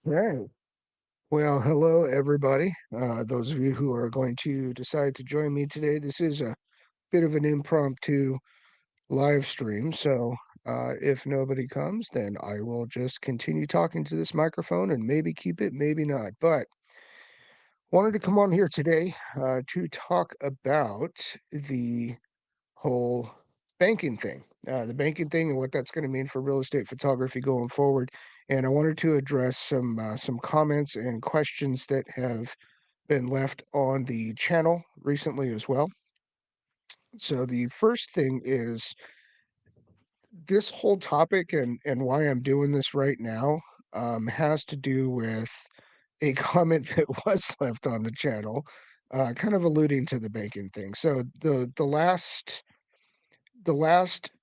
Okay. Well, hello, everybody. Those of you who are going to decide to join me today, this is a bit of an impromptu live stream. So if nobody comes, then I will just continue talking to this microphone and maybe keep it, maybe not. But wanted to come on here today to talk about the whole banking thing, the banking thing and what that's going to mean for real estate photography going forward. And I wanted to address some comments and questions that have been left on the channel recently as well. So the first thing is this whole topic and why I'm doing this right now has to do with a comment that was left on the channel, kind of alluding to the banking thing. So the last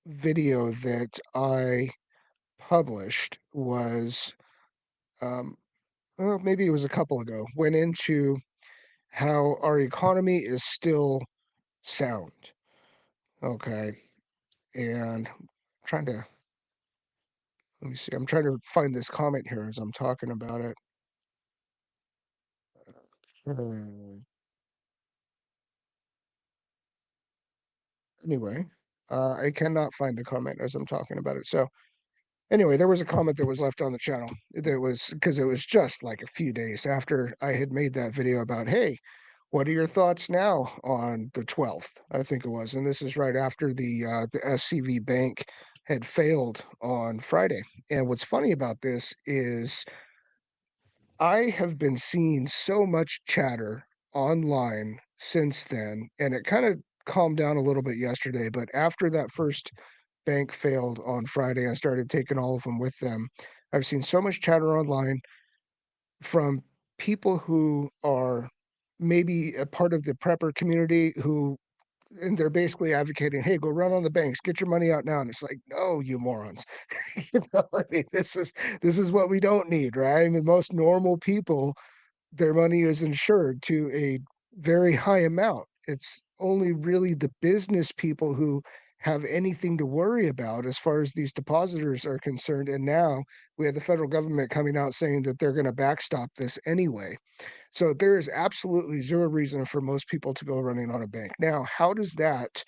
video that I published was, well, maybe it was a couple ago, went into how our economy is still sound. Okay. And I'm trying to, let me see, I'm trying to find this comment here as I'm talking about it. Hmm. Anyway, I cannot find the comment as I'm talking about it. So, anyway, there was a comment that was left on the channel that was because it was just like a few days after I had made that video about, hey, what are your thoughts now on the 12th? I think it was, and this is right after the SCV Bank had failed on Friday. And what's funny about this is I have been seeing so much chatter online since then, and it kind of calmed down a little bit yesterday. But after that first bank failed on Friday, I started taking all of them with them. I've seen so much chatter online from people who are maybe a part of the prepper community who and they're basically advocating, hey, go run on the banks, get your money out now. And it's like, no, you morons. I mean, this is what we don't need, right? I mean, most normal people, their money is insured to a very high amount. It's only really the business people who have anything to worry about as far as these depositors are concerned. And now we have the federal government coming out saying that they're going to backstop this anyway. So there is absolutely zero reason for most people to go running on a bank. Now, how does that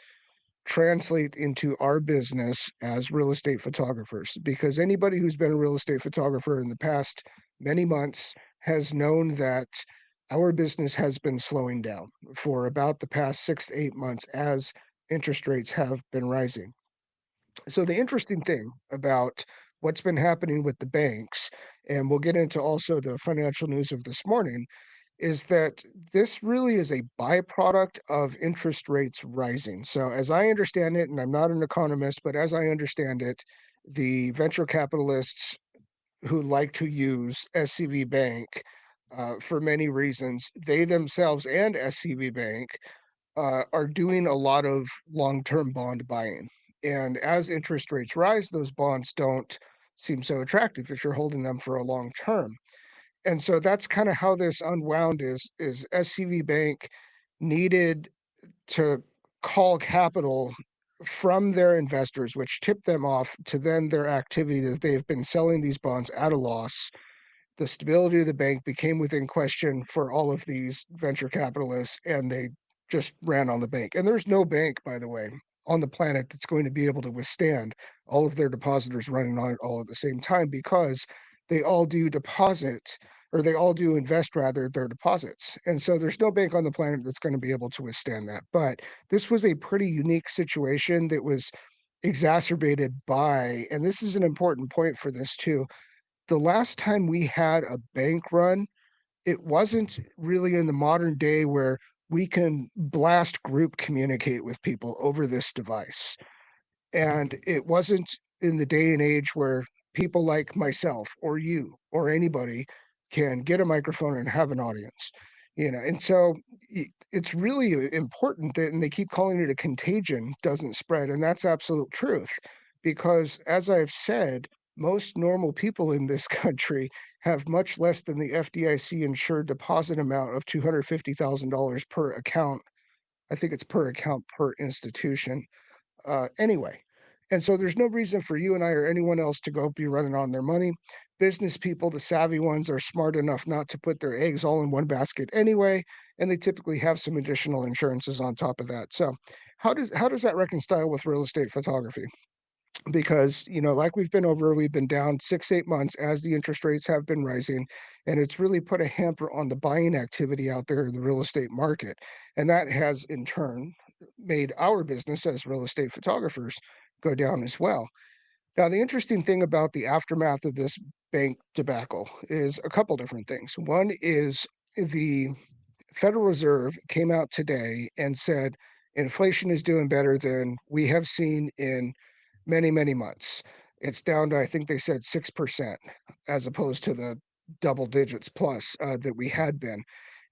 translate into our business as real estate photographers? Because anybody who's been a real estate photographer in the past many months has known that our business has been slowing down for about the past 6 to 8 months as interest rates have been rising. So the interesting thing about what's been happening with the banks, and we'll get into also the financial news of this morning, is that this really is a byproduct of interest rates rising. So as I understand it, and I'm not an economist, but as I understand it, the venture capitalists who like to use SCB Bank for many reasons, they themselves and SCB Bank are doing a lot of long-term bond buying. And as interest rates rise, those bonds don't seem so attractive if you're holding them for a long term. And so that's kind of how this unwound is SCV Bank needed to call capital from their investors, which tipped them off to then their activity that they've been selling these bonds at a loss. The stability of the bank became within question for all of these venture capitalists, and they just ran on the bank. And there's no bank, by the way, on the planet that's going to be able to withstand all of their depositors running on it all at the same time, because they all do deposit, or they all do invest rather their deposits. And so there's no bank on the planet that's going to be able to withstand that. But this was a pretty unique situation that was exacerbated by, and this is an important point for this too, the last time we had a bank run, it wasn't really in the modern day where we can blast group communicate with people over this device. And it wasn't in the day and age where people like myself or you or anybody can get a microphone and have an audience, and so it's really important that, and they keep calling it a contagion, doesn't spread. And that's absolute truth, because as I've said, most normal people in this country have much less than the FDIC insured deposit amount of $250,000 per account. I think it's per account per institution. Anyway, and so there's no reason for you and I or anyone else to go be running on their money. Business people, the savvy ones, are smart enough not to put their eggs all in one basket anyway, and they typically have some additional insurances on top of that. So, how does that reconcile with real estate photography? Because, like we've been down 6 8 months as the interest rates have been rising, and it's really put a hamper on the buying activity out there in the real estate market. And that has in turn made our business as real estate photographers go down as well. Now the interesting thing about the aftermath of this bank debacle is a couple different things. One is the Federal Reserve came out today and said inflation is doing better than we have seen in many, many months. It's down to, I think they said 6%, as opposed to the double digits plus that we had been.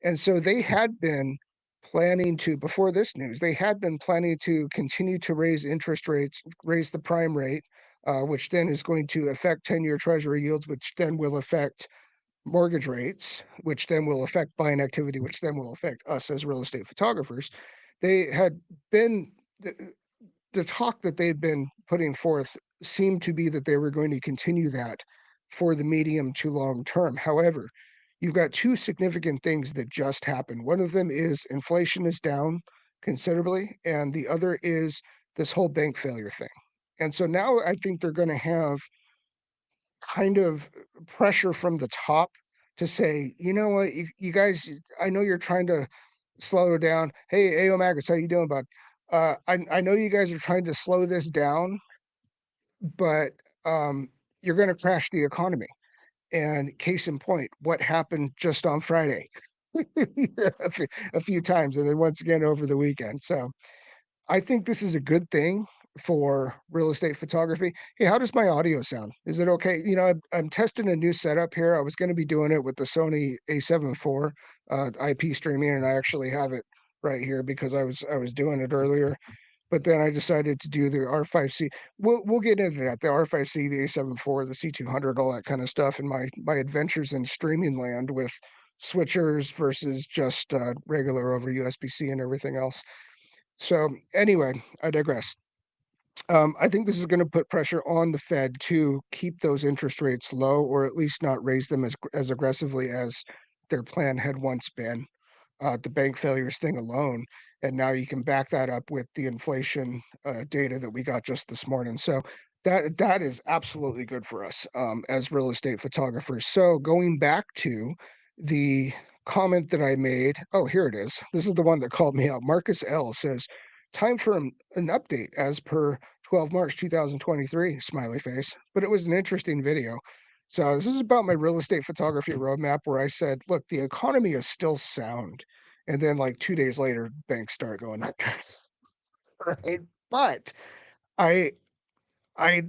And so they had been planning to, before this news, they had been planning to continue to raise interest rates, raise the prime rate, which then is going to affect 10-year Treasury yields, which then will affect mortgage rates, which then will affect buying activity, which then will affect us as real estate photographers. They had been the talk that they've been putting forth seemed to be that they were going to continue that for the medium to long term. However, you've got two significant things that just happened. One of them is inflation is down considerably, and the other is this whole bank failure thing. And so now I think they're going to have kind of pressure from the top to say, you know what, you guys, I know you're trying to slow it down. Hey, AO Magus, how you doing, bud? I know you guys are trying to slow this down, but you're going to crash the economy. And case in point, what happened just on Friday? A few times, and then once again over the weekend. So I think this is a good thing for real estate photography. Hey, how does my audio sound? Is it okay? I'm testing a new setup here. I was going to be doing it with the Sony A74 IP streaming, and I actually have it right here because I was doing it earlier. But then I decided to do the R5C. We'll get into that. The R5C, the A74, the C200, all that kind of stuff, and my adventures in streaming land with switchers versus just regular over USB-C and everything else. So anyway, I digress. I think this is going to put pressure on the Fed to keep those interest rates low, or at least not raise them as aggressively as their plan had once been. The bank failures thing alone, and now you can back that up with the inflation data that we got just this morning. So that is absolutely good for us as real estate photographers. So going back to the comment that I made, oh, here it is. This is the one that called me out. Marcus L says, time for an update as per 12 March 2023, smiley face, but it was an interesting video. So this is about my real estate photography roadmap where I said, look, the economy is still sound. And then like 2 days later, banks start going up. Right. But I I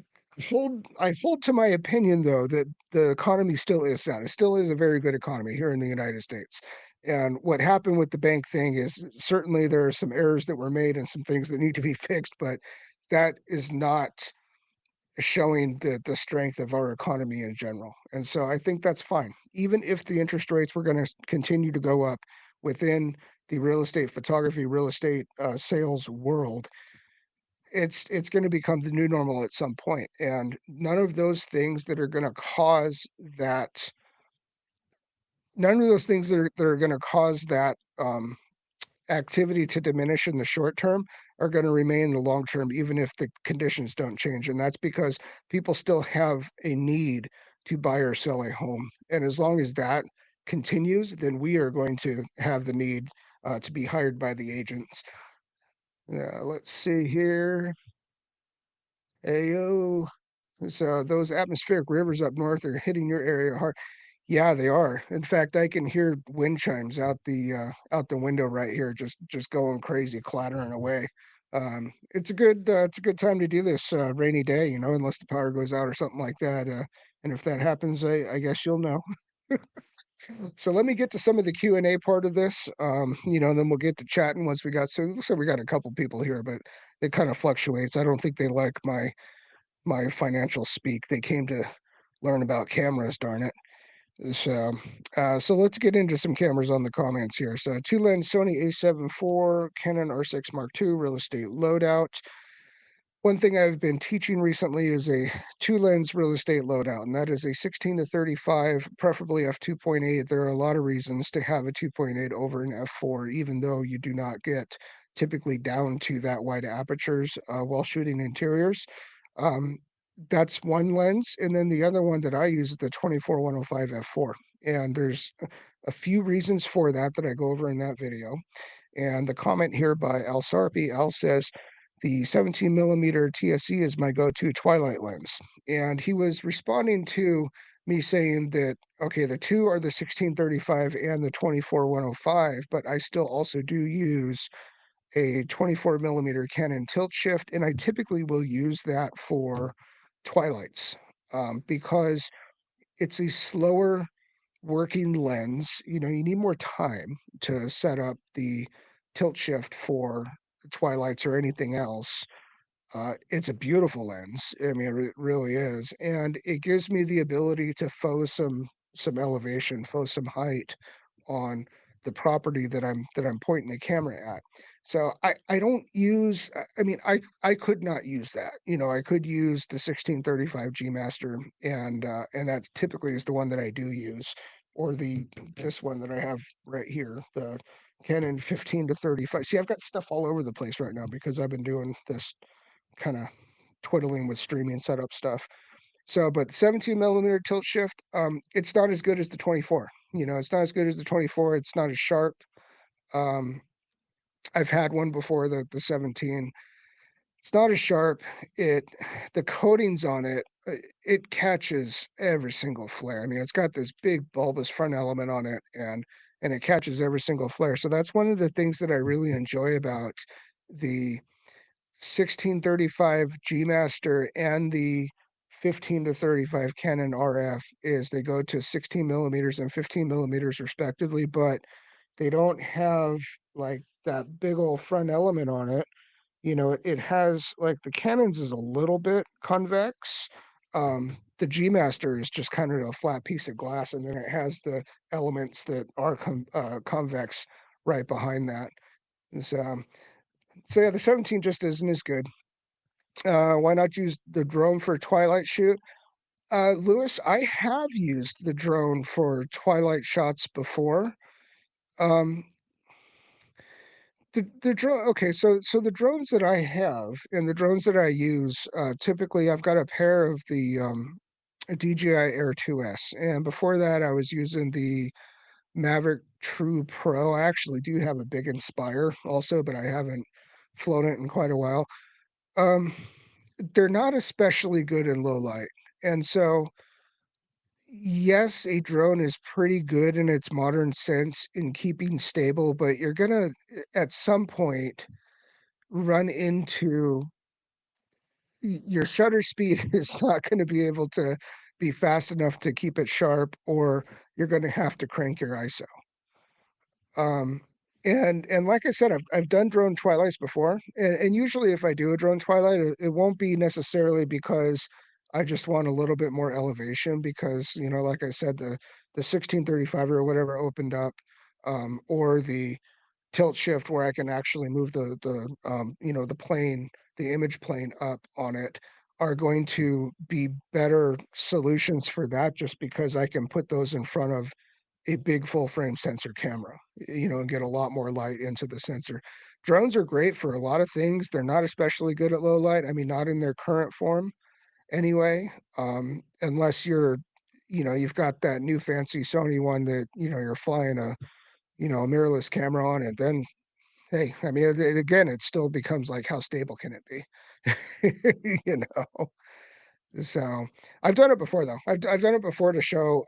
I hold to my opinion though that the economy still is sound. It still is a very good economy here in the United States. And what happened with the bank thing is certainly there are some errors that were made and some things that need to be fixed, but that is not showing the strength of our economy in general. And so I think that's fine. Even if the interest rates were going to continue to go up within the real estate photography, real estate sales world, it's going to become the new normal at some point. And none of those things that are going to cause that, none of those things that are going to cause that activity to diminish in the short term are going to remain in the long term, even if the conditions don't change. And that's because people still have a need to buy or sell a home. And as long as that continues, then we are going to have the need to be hired by the agents. Let's see here. Ayo. So those atmospheric rivers up north are hitting your area hard. Yeah, they are. In fact, I can hear wind chimes out the window right here, just going crazy, clattering away. It's a good time to do this rainy day, you know, unless the power goes out or something like that. And if that happens, I guess you'll know. So let me get to some of the Q&A part of this, you know, and then we'll get to chatting once we got. So it looks like we got a couple people here, but it kind of fluctuates. I don't think they like my financial speak. They came to learn about cameras, darn it. So, so let's get into some cameras on the comments here. So, two lens Sony A74, Canon R6 Mark II, real estate loadout. One thing I've been teaching recently is a two lens real estate loadout, and that is a 16 to 35, preferably f2.8. There are a lot of reasons to have a 2.8 over an f4, even though you do not get typically down to that wide apertures while shooting interiors. Um, that's one lens, and then the other one that I use is the 24-105 f4. And there's a few reasons for that that I go over in that video. And the comment here by Al Sarpi, Al says, the 17 millimeter TSE is my go-to twilight lens. And he was responding to me saying that, okay, the two are the 1635 and the 24-105, but I still also do use a 24 millimeter Canon tilt shift, and I typically will use that for twilights because it's a slower working lens. You know, you need more time to set up the tilt shift for twilights or anything else. It's a beautiful lens. I mean, it really is, and it gives me the ability to faux some elevation, faux some height on the property that I'm pointing the camera at. So I don't use. I mean, I could not use that. You know, I could use the 1635 G Master, and that typically is the one that I do use, or the this one that I have right here, the Canon 15 to 35. See, I've got stuff all over the place right now because I've been doing this kind of twiddling with streaming setup stuff. So, but 17 millimeter tilt shift, it's not as good as the 24. You know, it's not as good as the 24. It's not as sharp. Um, I've had one before, the 17. It's not as sharp. It the coatings on it, it catches every single flare. I mean, it's got this big bulbous front element on it, and it catches every single flare. So that's one of the things that I really enjoy about the 1635 G Master and the 15 to 35 Canon RF is they go to 16 millimeters and 15 millimeters respectively, but they don't have like that big old front element on it. You know, it has like the Canon's is a little bit convex. The G Master is just kind of a flat piece of glass, and then it has the elements that are convex right behind that. So yeah, the 17 just isn't as good. Why not use the drone for a twilight shoot? Lewis, I have used the drone for twilight shots before. Um, the drone. Okay, so the drones that I have and the drones that I use, typically I've got a pair of the DJI Air 2S, and before that I was using the Maverick True Pro. I actually do have a big Inspire also, but I haven't flown it in quite a while. Um, they're not especially good in low light. And so, yes, a drone is pretty good in its modern sense in keeping stable, but you're gonna at some point run into your shutter speed is not going to be able to be fast enough to keep it sharp, or you're going to have to crank your ISO. Um, and like I said, I've done drone twilights before, and usually if I do a drone twilight, it won't be necessarily because I just want a little bit more elevation, because like I said, the 1635 or whatever opened up, or the tilt shift where I can actually move the plane, the image plane up on it, are going to be better solutions for that, just because I can put those in front of a big full frame sensor camera, and get a lot more light into the sensor. Drones are great for a lot of things. They're not especially good at low light. I mean, not in their current form anyway, unless you've got that new fancy Sony one that, you're flying a mirrorless camera on it. Then, hey, I mean, again, it still becomes like, how stable can it be? you know? So I've done it before though. I've done it before to show,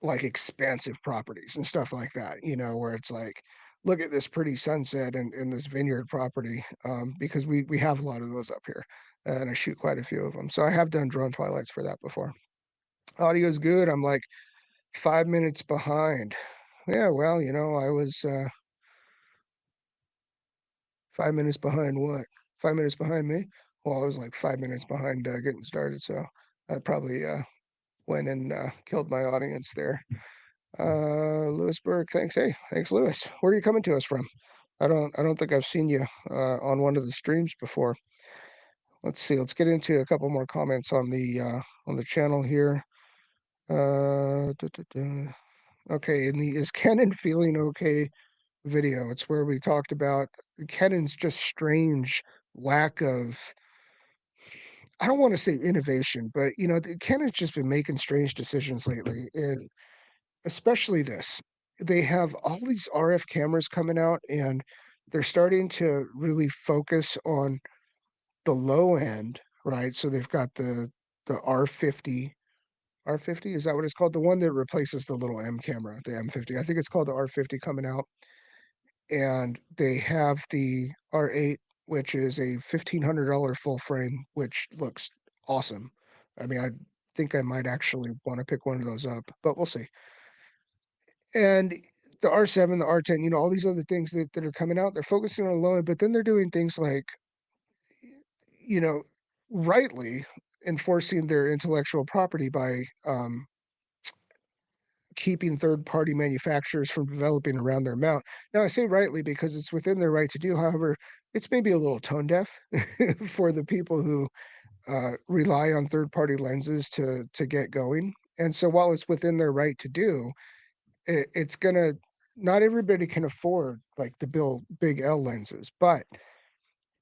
like expansive properties and stuff like that, where it's like, look at this pretty sunset in this vineyard property, because we have a lot of those up here, and I shoot quite a few of them. So I have done drone twilights for that before. Audio's good. I'm like 5 minutes behind. Yeah, well, I was 5 minutes behind what? 5 minutes behind me? Well, I was like 5 minutes behind getting started, so I probably went and killed my audience there. Lewisburg, thanks. Hey, thanks, Lewis. Where are you coming to us from? I don't think I've seen you on one of the streams before. Let's see. Let's get into a couple more comments on the channel here. Okay, in the Is Canon Feeling Okay video, it's where we talked about Canon's just strange lack of, I don't want to say innovation, but Canon's just been making strange decisions lately, and especially this. They have all these RF cameras coming out, and they're starting to really focus on the low end, right? So they've got the R50. R50, is that what it's called? The one that replaces the little M camera, the M50. I think it's called the R50 coming out. And they have the R8, which is a $1,500 full frame, which looks awesome. I mean, I think I might actually want to pick one of those up, but we'll see. And the R7, the R10, all these other things that are coming out, they're focusing on low end, but then they're doing things like, you know, rightly enforcing their intellectual property by keeping third-party manufacturers from developing around their mount. Now, I say rightly because it's within their right to do. However, it's maybe a little tone deaf for the people who rely on third-party lenses to get going. And so, while it's within their right to do, it's gonna. Not everybody can afford like the big L lenses, but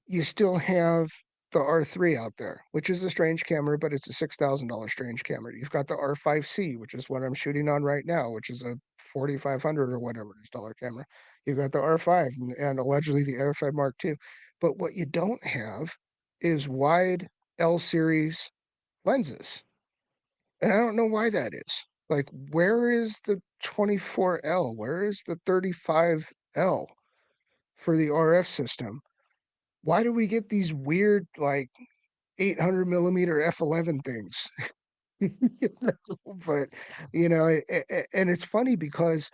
you still have the R3 out there, which is a strange camera, but it's a $6,000 strange camera. You've got the R5C, which is what I'm shooting on right now, which is a 4,500 or whatever it is dollar camera. You've got the R5 and allegedly the R5 Mark II. But what you don't have is wide L series lenses. And I don't know why that is. Like, where is the 24L? Where is the 35L for the RF system? Why do we get these weird, like, 800 millimeter f11 things? You but and it's funny because,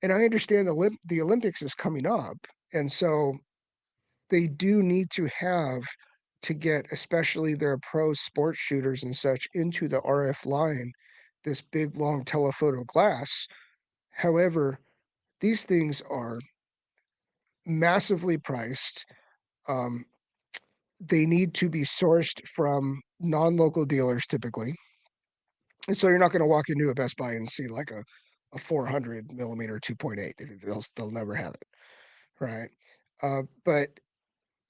and I understand the Olympics is coming up, and so they do need to have to get, especially their pro sports shooters and such, into the RF line, this big long telephoto glass. However, these things are massively priced. Um, they need to be sourced from non-local dealers typically. And so you're not going to walk into a Best Buy and see like a 400 millimeter 2.8. They'll never have it, right? But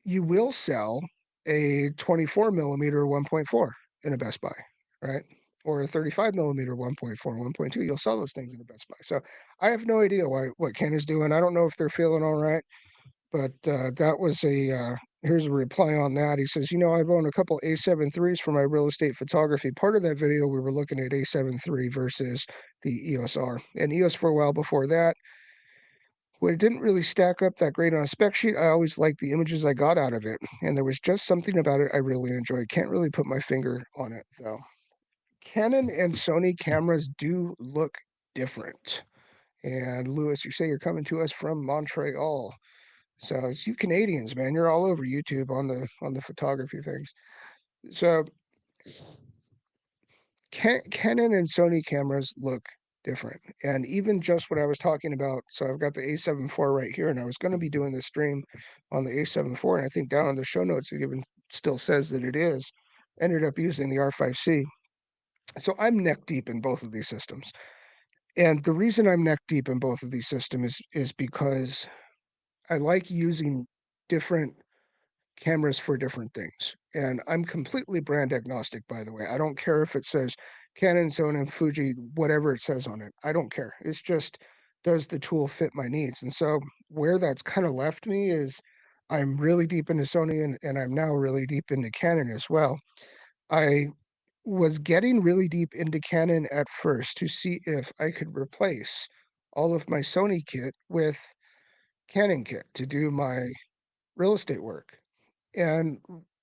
you will sell a 24 millimeter 1.4 in a Best Buy, right? Or a 35 millimeter 1.4, 1.2. You'll sell those things in a Best Buy. So I have no idea what Ken is doing. I don't know if they're feeling all right, but that was a here's a reply on that. He says, you know, I've owned a couple A73s for my real estate photography. Part of that video, we were looking at A73 versus the EOS R. And EOS for a while before that, when it didn't really stack up that great on a spec sheet, I always liked the images I got out of it. And there was just something about it I really enjoyed. Can't really put my finger on it, though. Canon and Sony cameras do look different. And Lewis, you say you're coming to us from Montreal. So it's you Canadians, man. You're all over YouTube on the photography things. So Canon and Sony cameras look different. And even just what I was talking about, so I've got the A74 right here, and I was going to be doing this stream on the A74, and I think down on the show notes it even still says that it is. Ended up using the R5C. So I'm neck deep in both of these systems. And the reason I'm neck deep in both of these systems is because I like using different cameras for different things. And I'm completely brand agnostic, by the way. I don't care if it says Canon, Sony, Fuji, whatever it says on it. I don't care. It's just, does the tool fit my needs? And so where that's kind of left me is I'm really deep into Sony and I'm now really deep into Canon as well. I was getting really deep into Canon at first to see if I could replace all of my Sony kit with Canon kit to do my real estate work. And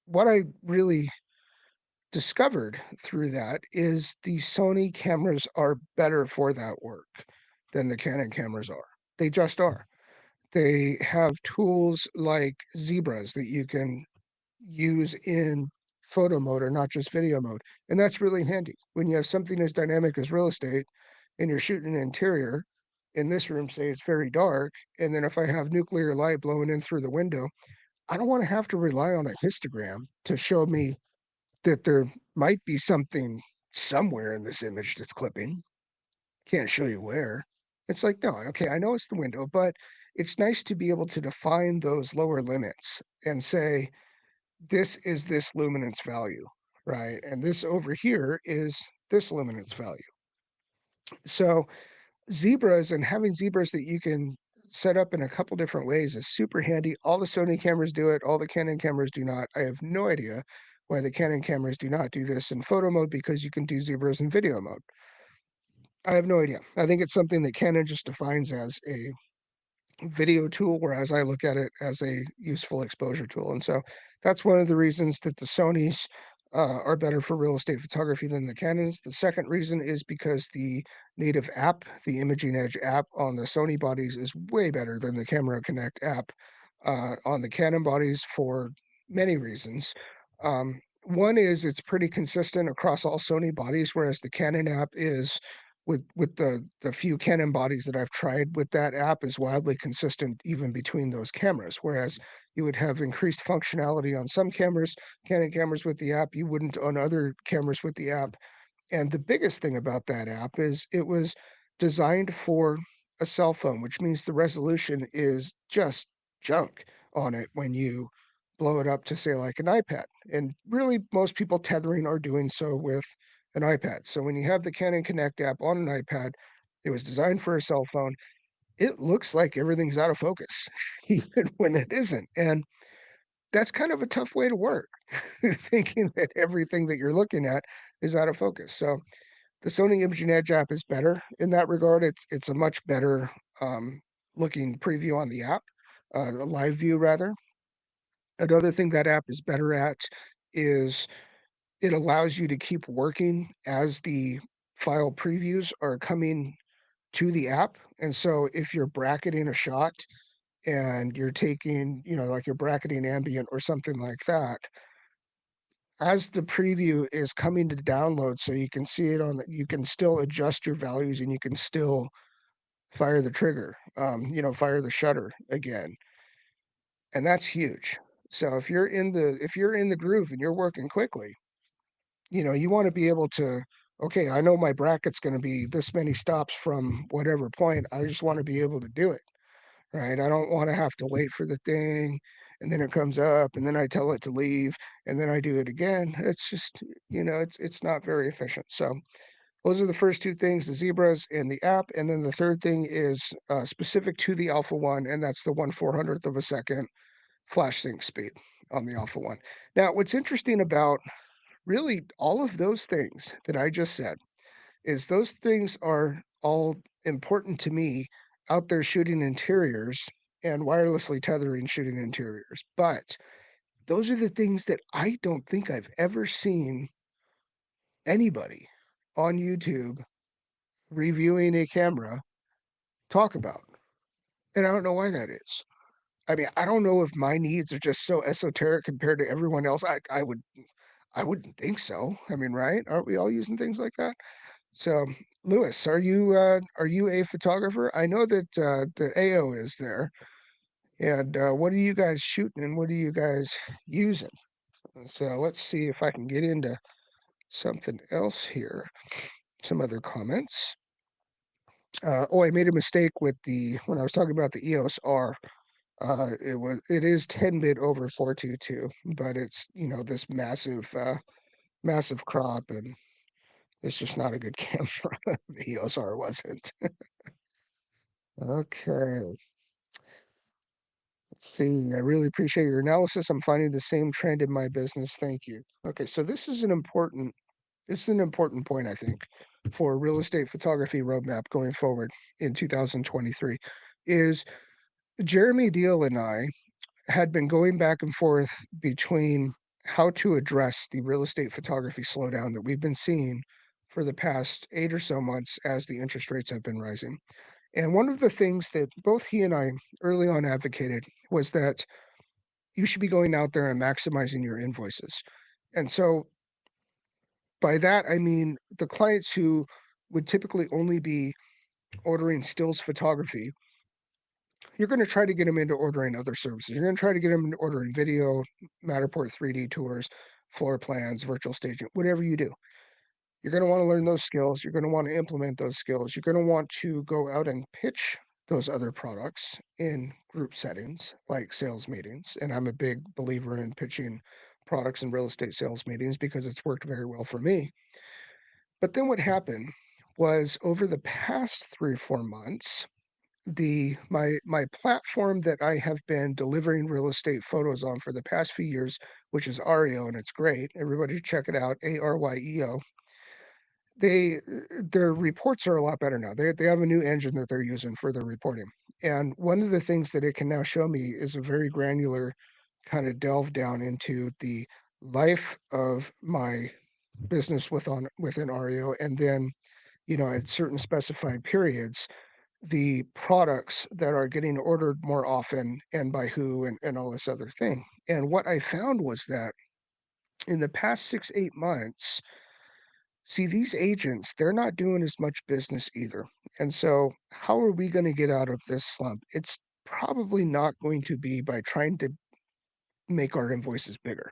what I really discovered through that is the Sony cameras are better for that work than the Canon cameras are. They just are. They have tools like zebras that you can use in photo mode or not just video mode. And that's really handy when you have something as dynamic as real estate and you're shooting an interior. In this room, say it's very dark, and then if I have nuclear light blowing in through the window, I don't want to have to rely on a histogram to show me that there might be something somewhere in this image that's clipping. Can't show you where. It's like, no, okay, I know it's the window, but it's nice to be able to define those lower limits and say, this is this luminance value, right? And this over here is this luminance value. So zebras and having zebras that you can set up in a couple different ways is super handy. All the Sony cameras do it, all the Canon cameras do not. I have no idea why the Canon cameras do not do this in photo mode because you can do zebras in video mode. I have no idea. I think it's something that Canon just defines as a video tool, whereas I look at it as a useful exposure tool. And so that's one of the reasons that the Sonys are better for real estate photography than the Canons. The second reason is because the native app, the Imaging Edge app on the Sony bodies is way better than the Camera Connect app on the Canon bodies for many reasons. One is it's pretty consistent across all Sony bodies, whereas the Canon app is with the few Canon bodies that I've tried with that app is wildly consistent even between those cameras. Whereas you would have increased functionality on some cameras, Canon cameras with the app, you wouldn't on other cameras with the app. And the biggest thing about that app is it was designed for a cell phone, which means the resolution is just junk on it when you blow it up to say like an iPad. And really most people tethering are doing so with an iPad. So when you have the Canon Connect app on an iPad, it was designed for a cell phone. It looks like everything's out of focus, even when it isn't. And that's kind of a tough way to work, thinking that everything that you're looking at is out of focus. So the Sony Imaging Edge app is better in that regard. It's a much better looking preview on the app, a live view rather. Another thing that app is better at is it allows you to keep working as the file previews are coming to the app. And so if you're bracketing a shot and you're taking, you know, like you're bracketing ambient or something like that, as the preview is coming to download, so you can see it on the, you can still adjust your values and you can still fire the trigger, you know, fire the shutter again. And that's huge. So if you're in the groove and you're working quickly, you know, you want to be able to, okay, I know my bracket's going to be this many stops from whatever point. I just want to be able to do it, right? I don't want to have to wait for the thing and then it comes up and then I tell it to leave and then I do it again. It's just, you know, it's not very efficient. So those are the first two things, the zebras and the app. And then the third thing is specific to the Alpha 1, and that's the 1/400th of a second flash sync speed. on the Alpha One. Now, what's interesting about really all of those things that I just said is those things are all important to me out there shooting interiors and wirelessly tethering shooting interiors. But those are the things that I don't think I've ever seen anybody on YouTube reviewing a camera talk about. And I don't know why that is. I mean, I don't know if my needs are just so esoteric compared to everyone else. I wouldn't think so. I mean, right? Aren't we all using things like that? So, Lewis, are you a photographer? I know that the AO is there. And what are you guys shooting and what are you guys using? So let's see if I can get into something else here. Some other comments. I made a mistake with when I was talking about the EOS R. It is 10-bit over 422, but it's this massive crop, and it's just not a good camera. The EOS R wasn't. Okay. Let's see. I really appreciate your analysis. I'm finding the same trend in my business. Thank you. Okay, so this is an important point, I think, for real estate photography roadmap going forward in 2023. Is Jeremy Deal and I had been going back and forth between how to address the real estate photography slowdown that we've been seeing for the past 8 or so months as the interest rates have been rising. And one of the things that both he and I early on advocated was that you should be going out there and maximizing your invoices. And so by that, I mean the clients who would typically only be ordering stills photography, you're going to try to get them into ordering other services. You're going to try to get them into ordering video, Matterport 3D tours, floor plans, virtual staging, whatever you do. You're going to want to learn those skills. You're going to want to implement those skills. You're going to want to go out and pitch those other products in group settings like sales meetings. And I'm a big believer in pitching products in real estate sales meetings because it's worked very well for me. But then what happened was over the past 3 or 4 months, my platform that I have been delivering real estate photos on for the past few years, which is Ario, and it's great. Everybody check it out, ARYEO. They their reports are a lot better now. They have a new engine that they're using for their reporting. And one of the things that it can now show me is a very granular kind of delve down into the life of my business within Ario, and then at certain specified periods, the products that are getting ordered more often and by who and all this other thing. And what I found was that in the past 6, 8 months, see, these agents, they're not doing as much business either. And so, how are we going to get out of this slump? It's probably not going to be by trying to make our invoices bigger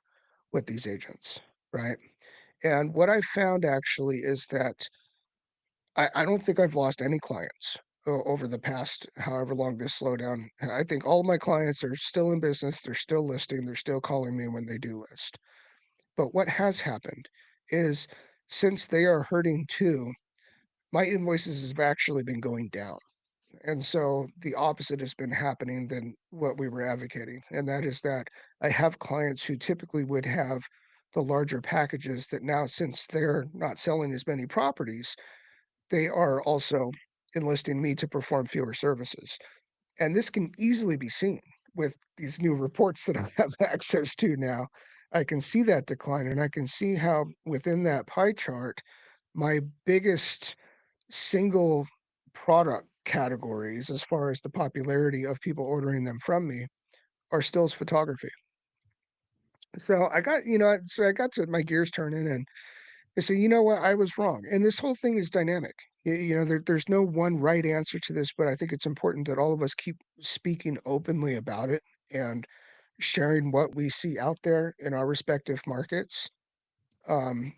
with these agents, right? And what I found actually is that I don't think I've lost any clients over the past however long this slowdown. I think all my clients are still in business. They're still listing. They're still calling me when they do list. But what has happened is since they are hurting too, my invoices have actually been going down. And so the opposite has been happening than what we were advocating. And that is that I have clients who typically would have the larger packages that now, since they're not selling as many properties, they are also enlisting me to perform fewer services. And this can easily be seen with these new reports that I have access to now. I can see that decline, and I can see how within that pie chart, my biggest single product categories, as far as the popularity of people ordering them from me, are stills photography. So I got to my gears turning, and I say, you know what, I was wrong. And this whole thing is dynamic. There's no one right answer to this, but I think it's important that all of us keep speaking openly about it and sharing what we see out there in our respective markets. Um,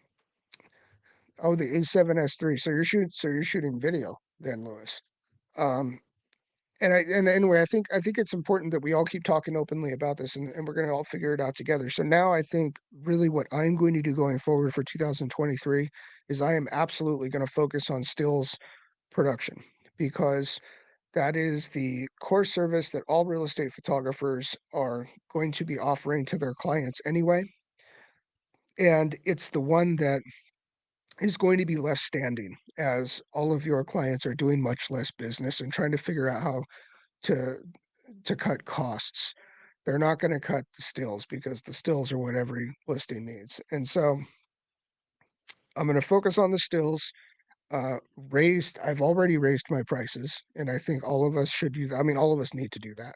oh, the A7S3. So you're shooting video then, Lewis. Um, and anyway, I think it's important that we all keep talking openly about this, and we're going to all figure it out together. So now I think really what I'm going to do going forward for 2023 is I am absolutely going to focus on stills production, because That is the core service that all real estate photographers are going to be offering to their clients anyway. And it's the one that is going to be left standing as all of your clients are doing much less business and trying to figure out how to cut costs. They're not going to cut the stills because the stills are what every listing needs. And so I'm going to focus on the stills. I've already raised my prices, and I think all of us should do that. I mean, all of us need to do that.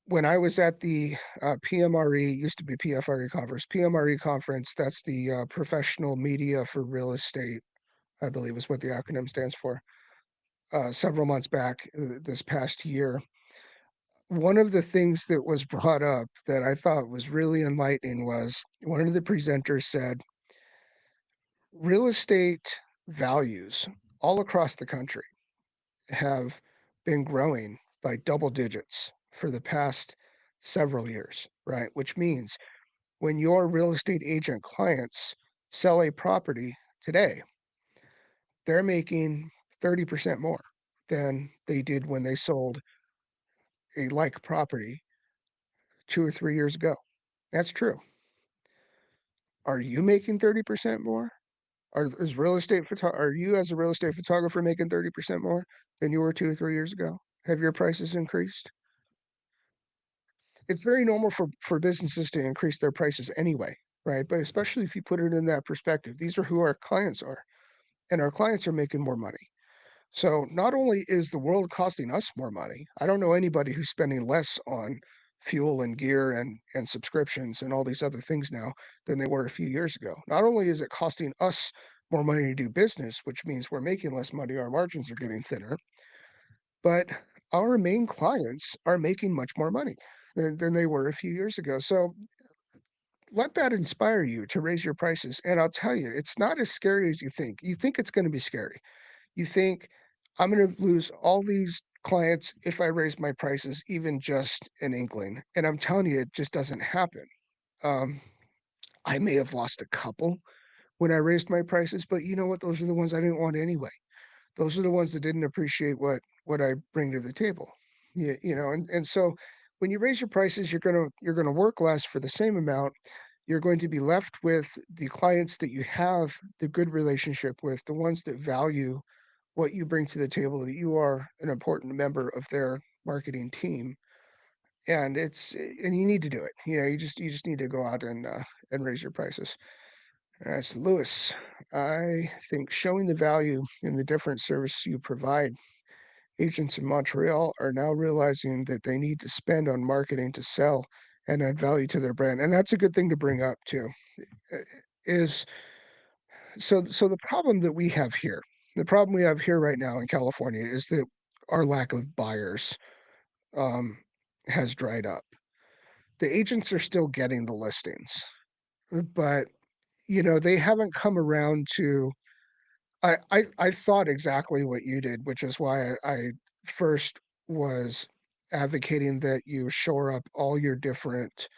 When I was at the PMRE, used to be PFRE conference, PMRE conference, that's the Professional Media for Real Estate, I believe is what the acronym stands for, several months back this past year. One of the things that was brought up that I thought was really enlightening was one of the presenters said, real estate values all across the country have been growing by double digits for the past several years, right? Which means when your real estate agent clients sell a property today, they're making 30% more than they did when they sold a like property 2 or 3 years ago. That's true. Are you making 30% more? Are you as a real estate photographer making 30% more than you were 2 or 3 years ago? Have your prices increased? It's very normal for businesses to increase their prices anyway, right? But especially if you put it in that perspective, these are who our clients are, and our clients are making more money. So not only is the world costing us more money, I don't know anybody who's spending less on fuel and gear and subscriptions and all these other things now than they were a few years ago. Not only is it costing us more money to do business, which means we're making less money, our margins are getting thinner, but our main clients are making much more money than they were a few years ago. So let that inspire you to raise your prices. And I'll tell you, it's not as scary as you think. You think it's going to be scary. You think I'm going to lose all these clients if I raise my prices, even just an inkling. And I'm telling you, it just doesn't happen. Um, I may have lost a couple when I raised my prices, but you know what? Those are the ones I didn't want anyway. Those are the ones that didn't appreciate what I bring to the table. And so when you raise your prices, you're gonna work less for the same amount. You're going to be left with the clients that you have the good relationship with, the ones that value what you bring to the table, that you are an important member of their marketing team. And you need to do it. You just need to go out and raise your prices. As Lewis, I think showing the value in the different service you provide, agents in Montreal are now realizing that they need to spend on marketing to sell and add value to their brand. And that's a good thing to bring up too. Is so the problem that we have here, the problem we have here right now in California is that our lack of buyers um, has dried up. The agents are still getting the listings, but they haven't come around to I thought exactly what you did, which is why I first was advocating that you shore up all your different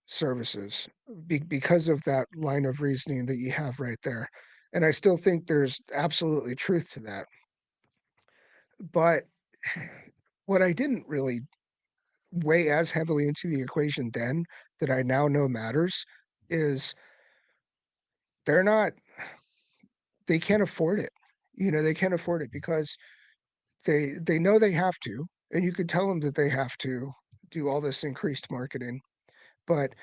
services because of that line of reasoning that you have right there. And I still think there's absolutely truth to that. But what I didn't really weigh as heavily into the equation then that I now know matters is they're not, they can't afford it. They can't afford it because they know they have to, and you could tell them that they have to do all this increased marketing, but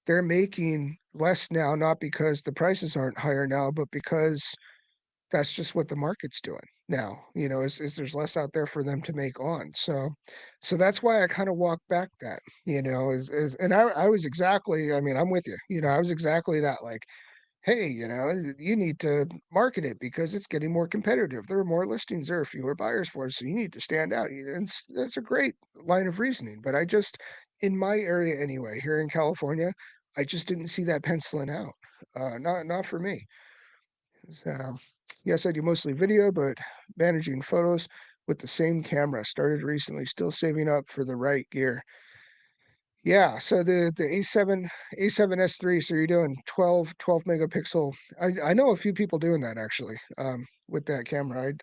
they're making less now, not because the prices aren't higher now, but because that's just what the market's doing now. Is there's less out there for them to make on. So that's why I kind of walk back that, is and I was exactly, I mean, I'm with you. I was exactly that, like, hey, you need to market it because it's getting more competitive. There are more listings, there are fewer buyers for it, so you need to stand out. And that's a great line of reasoning. But I just, in my area anyway, here in California, I just didn't see that penciling out. Not for me. So, yes, I do mostly video, but managing photos with the same camera. Started recently, still saving up for the right gear. Yeah, so the A7S3, so you're doing 12 megapixel. I know a few people doing that actually, with that camera.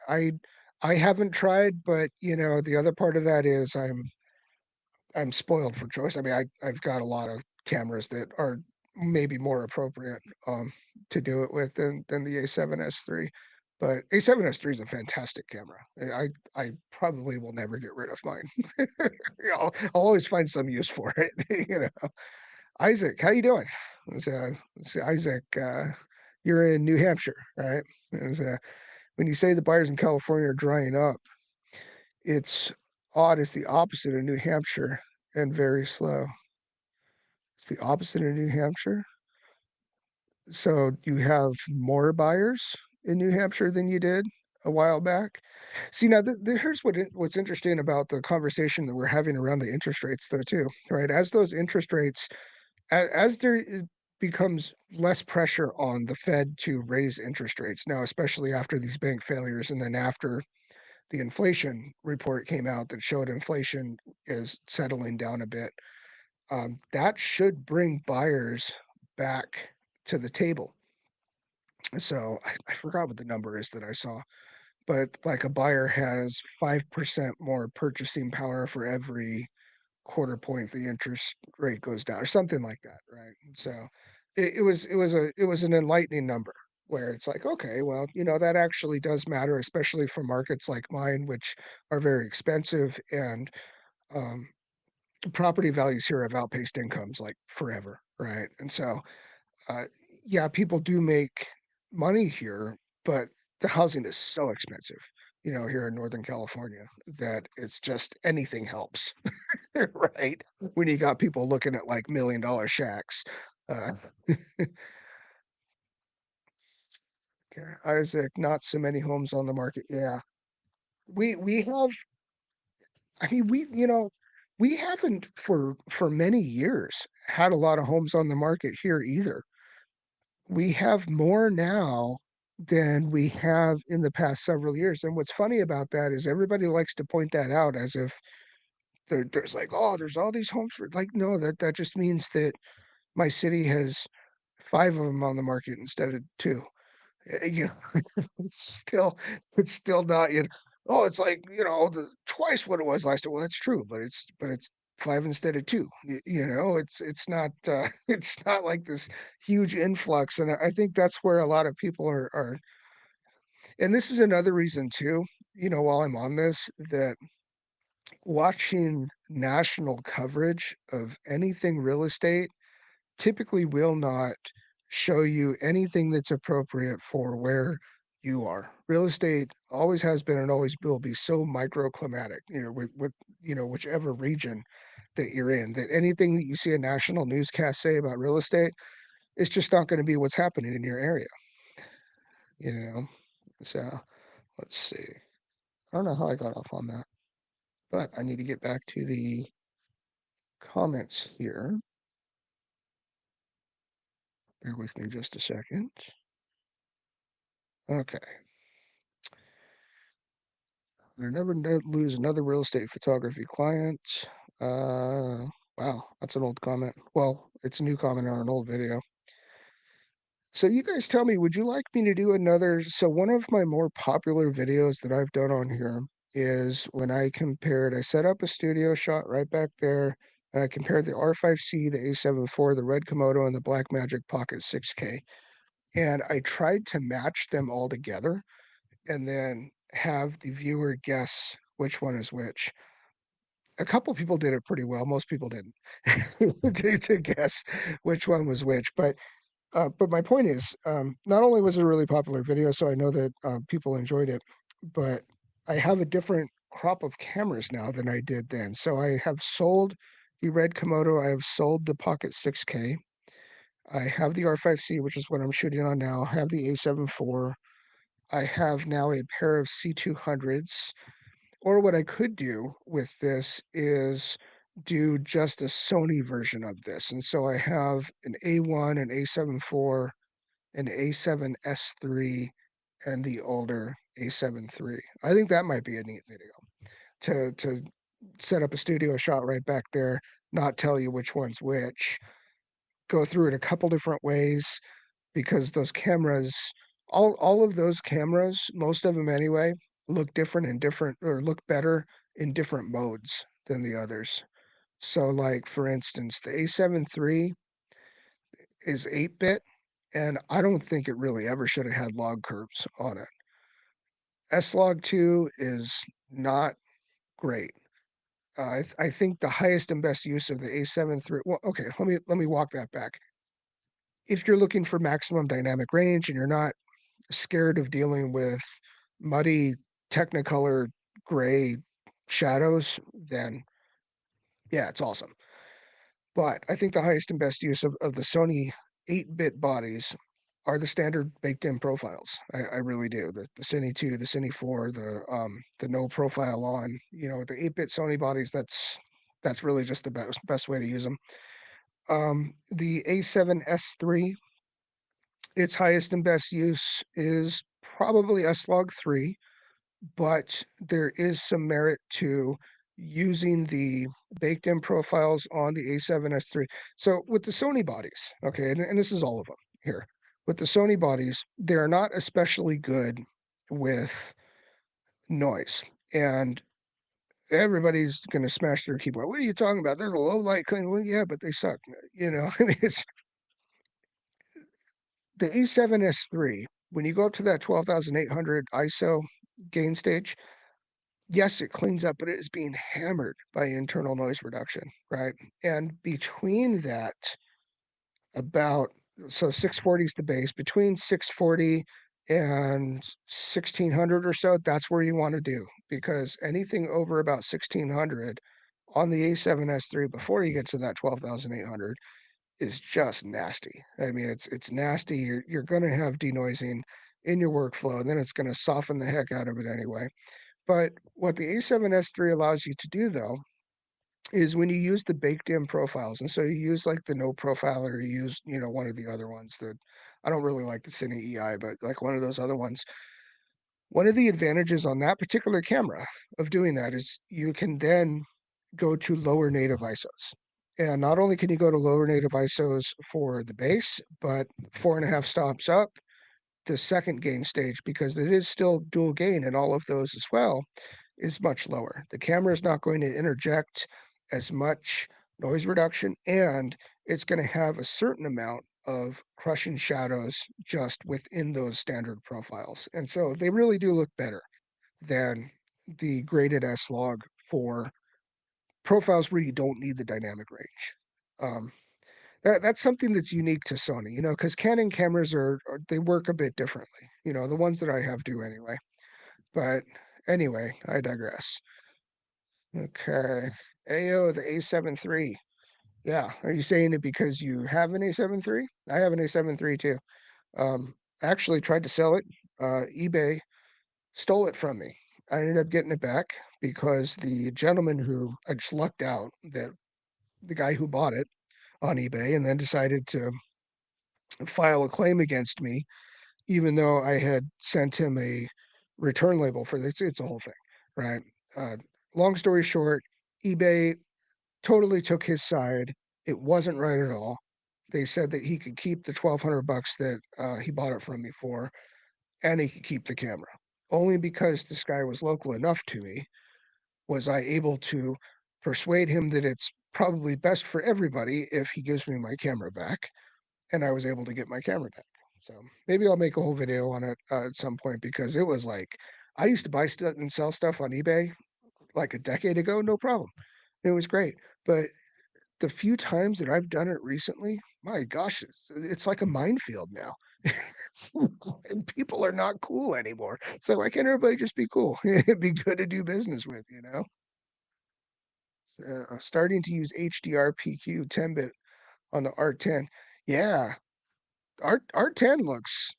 I haven't tried, but you know, the other part of that is I'm spoiled for choice. I mean, I've got a lot of cameras that are maybe more appropriate to do it with than the A7S III. But A7S III is a fantastic camera. I probably will never get rid of mine. You know, I'll always find some use for it. You know, Isaac, how you doing? Let's see, Isaac, you're in New Hampshire, right? When you say the buyers in California are drying up, it's odd. It's the opposite of New Hampshire and very slow. It's the opposite of New Hampshire. So you have more buyers in New Hampshire than you did a while back. See, now here's what's interesting about the conversation that we're having around the interest rates, though, too, right? As those interest rates, as there becomes less pressure on the Fed to raise interest rates now, especially after these bank failures, and then after the inflation report came out that showed inflation is settling down a bit. That should bring buyers back to the table. So I forgot what the number is that I saw, but like a buyer has 5% more purchasing power for every quarter point the interest rate goes down, or something like that, right? So it was an enlightening number where it's like, okay, well, you know, that actually does matter, especially for markets like mine, which are very expensive, and um, property values here have outpaced incomes like forever, right? And so, uh, yeah, people do make money here, but the housing is so expensive, you know, here in Northern California that it's just anything helps, right? When you got people looking at like $1 million shacks. Uh, okay, Isaac, not so many homes on the market. Yeah, we have. I mean, you know, we haven't for many years had a lot of homes on the market here either. We have more now than we have in the past several years. And what's funny about that is everybody likes to point that out as if there's like, oh, there's all these homes for like, no, that just means that my city has five of them on the market instead of two. You know, still, it's still not, you know, oh, it's like, you know, twice what it was last year. Well, that's true, but it's five instead of two. You know, it's not, it's not like this huge influx. And I think that's where a lot of people are. And this is another reason too, you know, while I'm on this, that watching national coverage of anything real estate typically will not show you anything that's appropriate for where you are. Real estate always has been and always will be so microclimatic, you know, with you know, whichever region that you're in, that anything that you see a national newscast say about real estate is just not going to be what's happening in your area, you know. So let's see. I don't know how I got off on that, but I need to get back to the comments here. Bear with me just a second. Okay. I never lose another real estate photography client. Uh, wow, that's an old comment. Well, it's a new comment on an old video. So you guys tell me, would you like me to do another? So one of my more popular videos that I've done on here is when I set up a studio shot right back there, and I compared the R5C, the A74, the Red Komodo, and the Blackmagic Pocket 6K. And I tried to match them all together and then have the viewer guess which one is which. A couple people did it pretty well. Most people didn't to guess which one was which. But my point is, not only was it a really popular video, so I know that people enjoyed it, but I have a different crop of cameras now than I did then. So I have sold the Red Komodo. I have sold the Pocket 6K. I have the R5C, which is what I'm shooting on now. I have the A74. I have now a pair of C200s. Or what I could do with this is do just a Sony version of this. And so I have an A1, an A74, an A7S III, and the older A7 III. I think that might be a neat video to set up a studio shot right back there, not tell you which one's which, go through it a couple different ways because those cameras, all of those cameras, most of them anyway, look different in different or look better in different modes than the others. So, like, for instance, the A7 III is 8-bit, and I don't think it really ever should have had log curves on it. S-Log2 is not great. I think the highest and best use of the A7 III, well, okay, let me walk that back. If you're looking for maximum dynamic range and you're not scared of dealing with muddy Technicolor gray shadows, then yeah, it's awesome. But I think the highest and best use of the Sony 8-bit bodies are the standard baked-in profiles. I really do. The Cine 2, the Cine 4, the no profile on, the 8-bit Sony bodies, that's really just the best way to use them. The A7S III, its highest and best use is probably S-Log3, but there is some merit to using the baked-in profiles on the A7S III. So with the Sony bodies, okay, and this is all of them here. With the Sony bodies, they're not especially good with noise. And everybody's gonna smash their keyboard. What are you talking about? There's a low light clean. Well, yeah, but they suck. I mean, it's the A7S III. When you go up to that 12,800 ISO gain stage, yes, it cleans up, but it is being hammered by internal noise reduction, right? And between that, about so 640 is the base, between 640 and 1600 or so, that's where you want to do, because anything over about 1600 on the A7S III before you get to that 12,800 is just nasty. I mean, it's nasty. You're going to have denoising in your workflow, and then it's going to soften the heck out of it anyway. But what the A7S III allows you to do, though, is when you use the baked-in profiles, and so you use like the no profile, or you use, one of the other ones that I don't really like the Cine EI, but like one of those other ones. One of the advantages on that particular camera of doing that is you can then go to lower native ISOs. And not only can you go to lower native ISOs for the base, but 4.5 stops up, the second gain stage, because it is still dual gain in all of those as well, is much lower. The camera is not going to interject as much noise reduction, and it's going to have a certain amount of crushing shadows just within those standard profiles. And so they really do look better than the graded S-Log for profiles where you don't need the dynamic range. That's something that's unique to Sony, because Canon cameras they work a bit differently. The ones that I have do anyway. But anyway, I digress. Okay. AO, the A7 III. Yeah. Are you saying it because you have an A7 III? I have an A7 III too. I actually tried to sell it. eBay stole it from me. I ended up getting it back because the gentleman who I just lucked out that the guy who bought it on eBay and then decided to file a claim against me, even though I had sent him a return label for this. It's a whole thing, right? Uh, Long story short, eBay totally took his side. It wasn't right at all. They said that he could keep the 1,200 bucks that he bought it from me for, and he could keep the camera. Only because this guy was local enough to me was I able to persuade him that it's probably best for everybody if he gives me my camera back, and I was able to get my camera back. So maybe I'll make a whole video on it at some point, because it was like I used to buy stuff and sell stuff on eBay like a decade ago, no problem. It was great. But the few times that I've done it recently, my gosh, it's like a minefield now. And people are not cool anymore. So why can't everybody just be cool? It'd be good to do business with. Starting to use HDR PQ 10-bit on the R10. Yeah, R10 looks.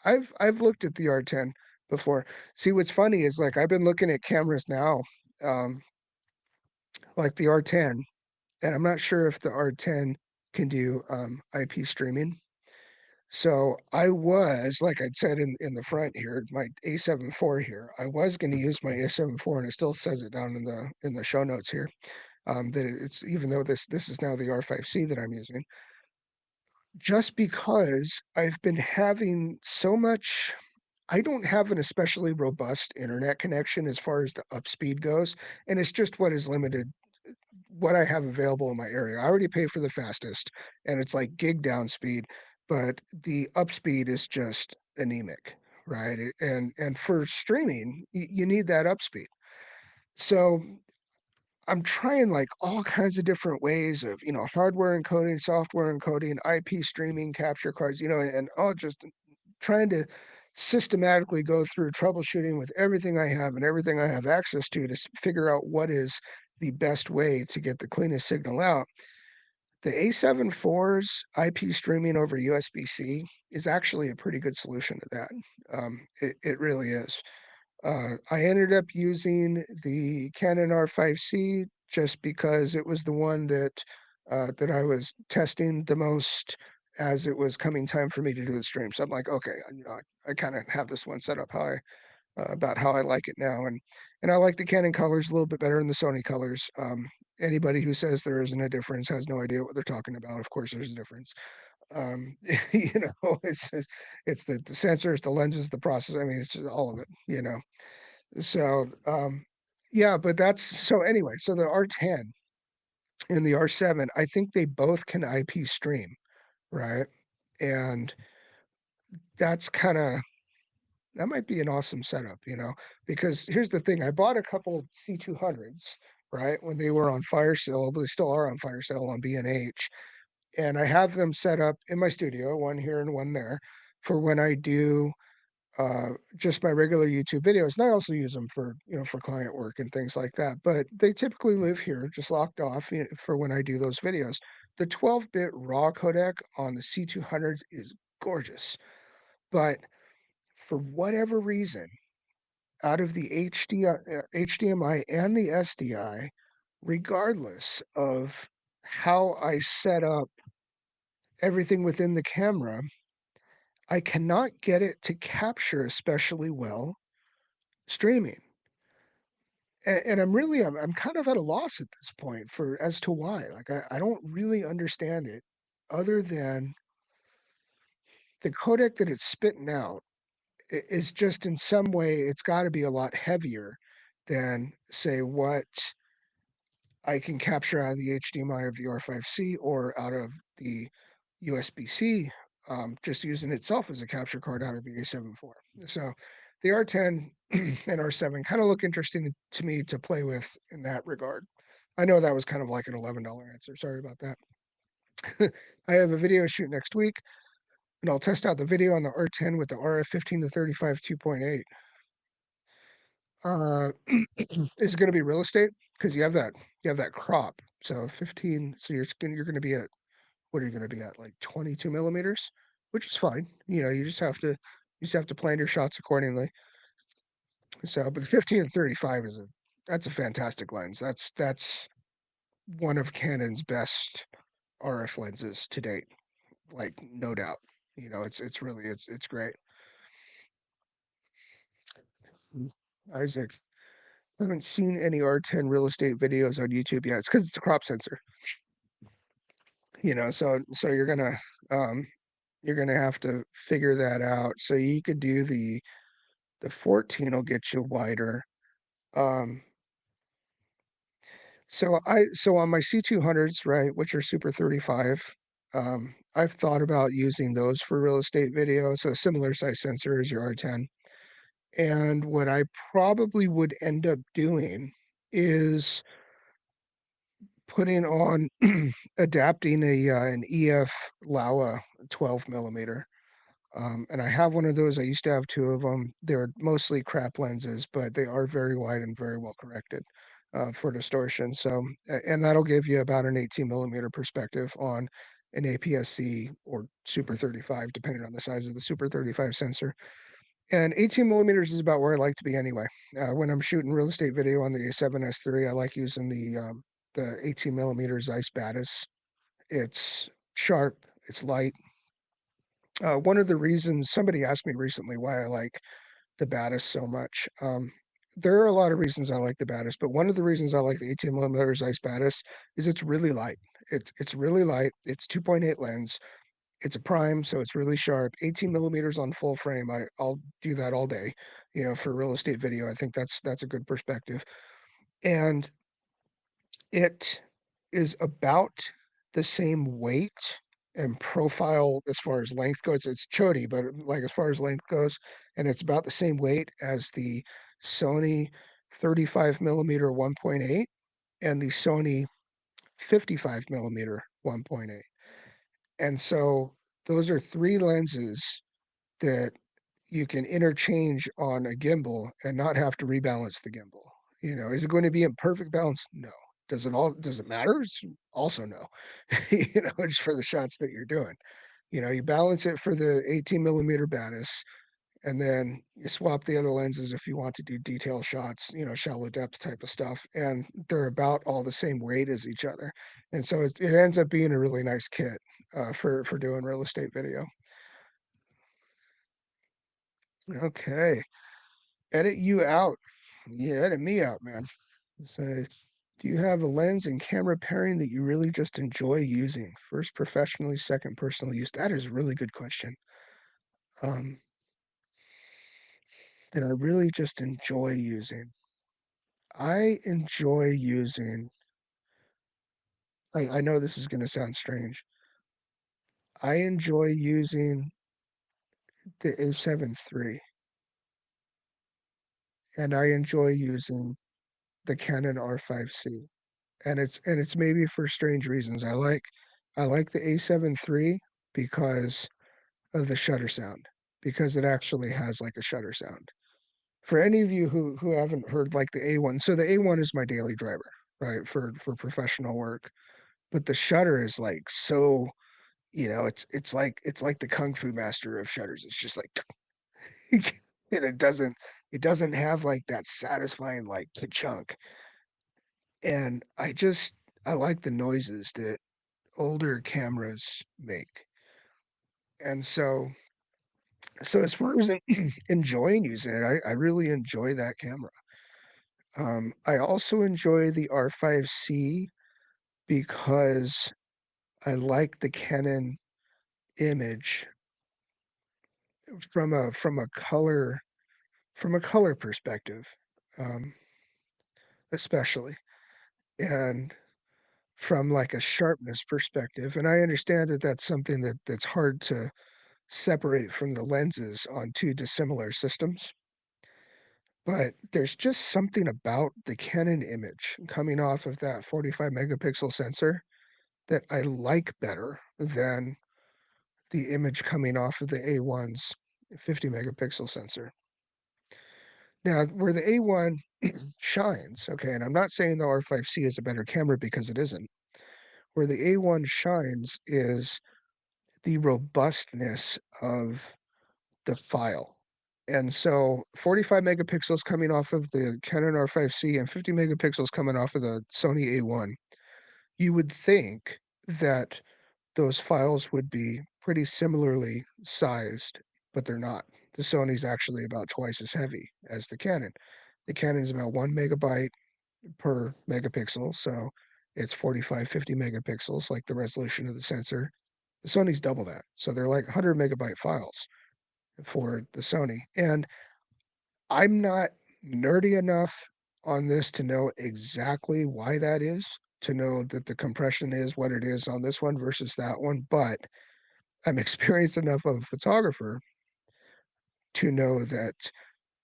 I've looked at the R10 before. See, what's funny is like I've been looking at cameras now, um, like the R10, and I'm not sure if the R10 can do IP streaming. So I was, like I'd said in the front here, my A74 here, I was going to use my A74, and it still says it down in the show notes here, that it's, even though this is now the R5C that I'm using, just because I've been having so much I don't have an especially robust internet connection as far as the upspeed goes, and it's just what is limited what I have available in my area. I already pay for the fastest, and it's like gig down speed, but the upspeed is just anemic, right? And for streaming, you need that upspeed. So I'm trying like all kinds of different ways of, hardware encoding, software encoding, IP streaming, capture cards, and all just trying to systematically go through troubleshooting with everything I have and everything I have access to figure out what is the best way to get the cleanest signal out. The A74's IP streaming over USB-C is actually a pretty good solution to that. It really is. I ended up using the Canon R5C just because it was the one that I was testing the most as it was coming time for me to do the stream. So I'm like, okay, I kind of have this one set up about how I like it now, and I like the Canon colors a little bit better than the Sony colors. Anybody who says there isn't a difference has no idea what they're talking about. Of course, there's a difference. Um, it's the sensors, the lenses, the process. I mean, it's just all of it. So, yeah, but that's so anyway. So the R10 and the R7, I think they both can IP stream, right? And that's kind of that might be an awesome setup, because here's the thing. I bought a couple C200s, right, when they were on fire sale. They still are on fire sale on B&H, and I have them set up in my studio, one here and one there, for when I do just my regular YouTube videos. And I also use them for, for client work and things like that. But they typically live here, just locked off for when I do those videos. The 12-bit RAW codec on the C200s is gorgeous, but for whatever reason, out of the HDMI and the SDI, regardless of how I set up everything within the camera, I cannot get it to capture especially well streaming. And I'm kind of at a loss at this point for as to why. Like I don't really understand it, other than the codec that it's spitting out is just in some way it's got to be a lot heavier than say what I can capture out of the HDMI of the R5C or out of the USB-C, just using itself as a capture card out of the A74. So the R10 and R7 kind of look interesting to me to play with in that regard. I know that was kind of like an $11 answer. Sorry about that. I have a video shoot next week, and I'll test out the video on the R10 with the RF15 to 35 2.8. Is it going to be real estate? Because you have that crop. So 15. So you're going to be at what are you going to be at, like 22 millimeters, which is fine. You just have to plan your shots accordingly. So, but the 15 and 35 that's a fantastic lens. That's one of Canon's best RF lenses to date, like no doubt. It's really it's great. Isaac, I haven't seen any R10 real estate videos on YouTube yet. It's because it's a crop sensor. So you're gonna have to figure that out. So you could do the 14 will get you wider. Um, so on my C200s, right, which are Super 35, I've thought about using those for real estate video. So a similar size sensor as your R10. And what I probably would end up doing is putting on adapting an EF Laowa 12 millimeter. And I have one of those. I used to have two of them. They're mostly crap lenses, but they are very wide and very well corrected for distortion. So, and that'll give you about an 18 millimeter perspective on an APS-C or Super 35, depending on the size of the Super 35 sensor. And 18 millimeters is about where I like to be anyway. When I'm shooting real estate video on the A7S III, I like using the 18 millimeter Zeiss Batis. It's sharp, it's light. One of the reasons somebody asked me recently why I like the Batis so much. There are a lot of reasons I like the Batis, but one of the reasons I like the 18 millimeter Zeiss Batis is it's really light. It's really light. It's 2.8 lens, It's a prime, so it's really sharp. 18 millimeters on full frame. I'll do that all day, for real estate video. I think that's a good perspective. And it is about the same weight and profile as far as length goes. It's chody, but like as far as length goes, and it's about the same weight as the Sony 35 millimeter 1.8 and the Sony 55 millimeter 1.8. And so those are three lenses that you can interchange on a gimbal and not have to rebalance the gimbal. Is it going to be in perfect balance? No. Does it matter? It's also no. It's for the shots that you're doing. You balance it for the 18 millimeter Batis, and then you swap the other lenses if you want to do detail shots, shallow depth type of stuff, and they're about all the same weight as each other. And so it ends up being a really nice kit for doing real estate video. Okay. Edit you out. Yeah, edit me out, man. So, do you have a lens and camera pairing that you really just enjoy using? First professionally, second personal use. That is a really good question. Um, that I really just enjoy using. I enjoy using, I know this is going to sound strange. I enjoy using the A7 III, and I enjoy using the Canon R5C. And it's maybe for strange reasons. I like the A7 III because of the shutter sound, because it actually has like a shutter sound. For any of you who haven't heard like the A1, so the A1 is my daily driver, right, for professional work. But the shutter is like so, it's like the kung fu master of shutters. It's just like and it doesn't have like that satisfying like ka-chunk. And I like the noises that older cameras make. And so as far as enjoying using it, I really enjoy that camera. I also enjoy the R5C because I like the Canon image from a color perspective, um, especially, and from like a sharpness perspective. And I understand that that's something that's hard to separate from the lenses on two dissimilar systems. But there's just something about the Canon image coming off of that 45 megapixel sensor that I like better than the image coming off of the A1's 50 megapixel sensor. Now, where the A1 shines, okay, and I'm not saying the R5C is a better camera because it isn't. Where the A1 shines is the robustness of the file. And so 45 megapixels coming off of the Canon R5C and 50 megapixels coming off of the Sony A1, you would think that those files would be pretty similarly sized, but they're not. The Sony's actually about twice as heavy as the Canon. The Canon is about 1 megabyte per megapixel, so it's 45, 50 megapixels, like the resolution of the sensor. The Sony's double that, so they're like 100 megabyte files for the Sony. And I'm not nerdy enough on this to know exactly why that is, to know that the compression is what it is on this one versus that one, but I'm experienced enough of a photographer to know that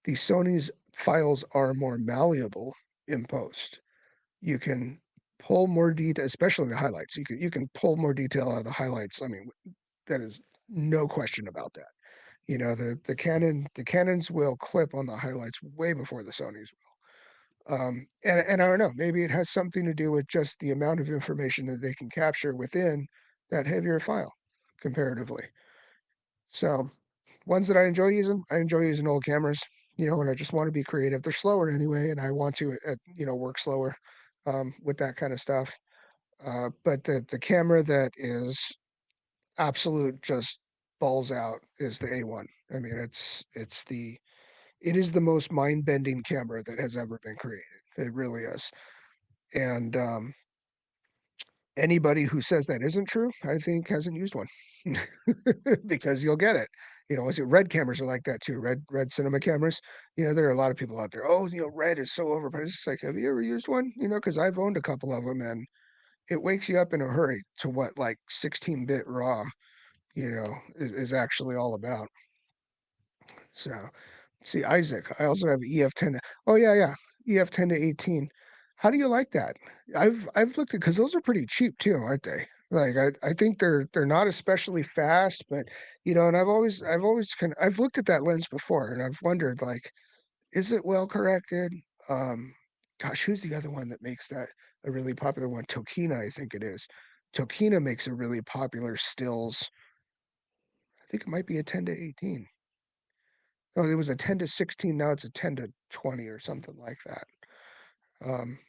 the Sony's files are more malleable in post. You can pull more detail, especially the highlights. You can pull more detail out of the highlights. I mean, that is no question about that. The Canons will clip on the highlights way before the Sonys will. And I don't know, maybe it has something to do with just the amount of information that they can capture within that heavier file comparatively. So ones that I enjoy using old cameras, when I just want to be creative. They're slower anyway, and I want to, work slower with that kind of stuff. But the camera that is absolute just balls out is the A1. I mean, it is the most mind-bending camera that has ever been created. It really is. And Anybody who says that isn't true, I think hasn't used one because you'll get it. Was it red cameras are like that too? Red cinema cameras. There are a lot of people out there. Oh, red is so overpriced. It's like, have you ever used one? Because I've owned a couple of them, and it wakes you up in a hurry to what like 16-bit RAW, is actually all about. So, see, Isaac. I also have EF10. Oh yeah, yeah, EF10 to 18. How do you like that? I've looked at because those are pretty cheap too, aren't they? Like I think they're not especially fast, but and I've looked at that lens before and I've wondered like, is it well corrected? Um, Gosh, who's the other one that makes that a really popular one? Tokina, I think it is. Tokina makes a really popular stills. I think it might be a 10 to 18. Oh, it was a 10 to 16. Now it's a 10 to 20 or something like that. Um,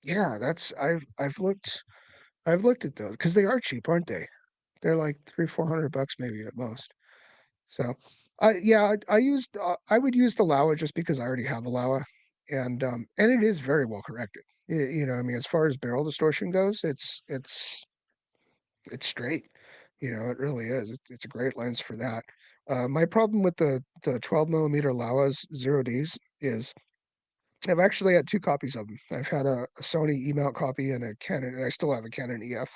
yeah, I've looked at those because they are cheap, aren't they? They're like 300-400 bucks maybe at most. So, I would use the Laowa just because I already have a Laowa, and it is very well corrected. I mean, as far as barrel distortion goes, it's straight. It really is. It's a great lens for that. My problem with the 12 millimeter Laowas 0Ds is I've actually had two copies of them. I've had a Sony E-mount copy and a Canon, and I still have a Canon EF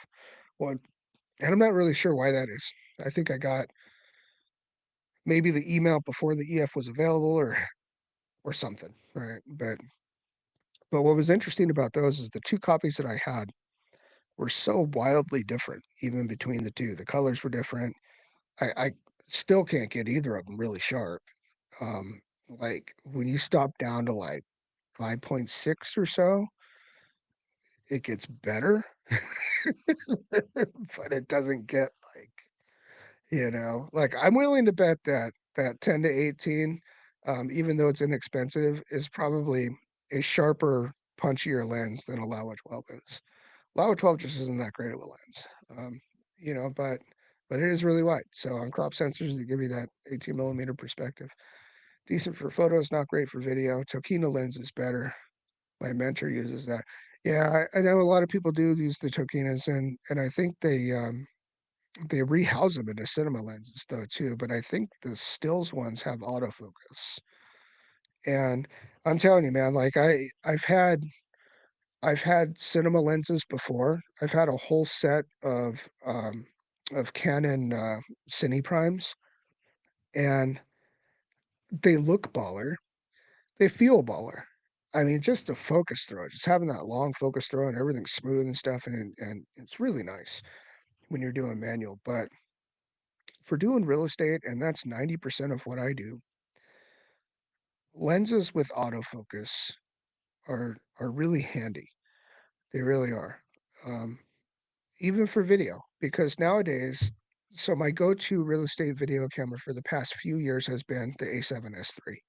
one. And I'm not really sure why that is. I think I got maybe the E-mount before the EF was available, or something, right? But what was interesting about those is the two copies that I had were so wildly different, even between the two. The colors were different. I still can't get either of them really sharp. Like when you stop down to like 5.6 or so, it gets better, but it doesn't get like I'm willing to bet that 10 to 18, even though it's inexpensive, is probably a sharper, punchier lens than a Laowa 12 is. Laowa 12 just isn't that great of a lens, but it is really wide. So on crop sensors, they give you that 18 millimeter perspective. Decent for photos, not great for video. Tokina lens is better. My mentor uses that. Yeah, I know a lot of people do use the Tokinas, and I think they rehouse them into cinema lenses though too. But I think the stills ones have autofocus, and I'm telling you, man, like I've had cinema lenses before. I've had a whole set of Canon Cine Primes, and they look baller. They feel baller. I mean, just the focus throw, just having that long focus throw and everything's smooth and stuff, and it's really nice when you're doing manual. But for doing real estate, and that's 90% of what I do, lenses with autofocus are really handy. They really are. Um, Even for video, because nowadays, so my go-to real estate video camera for the past few years has been the A7S III.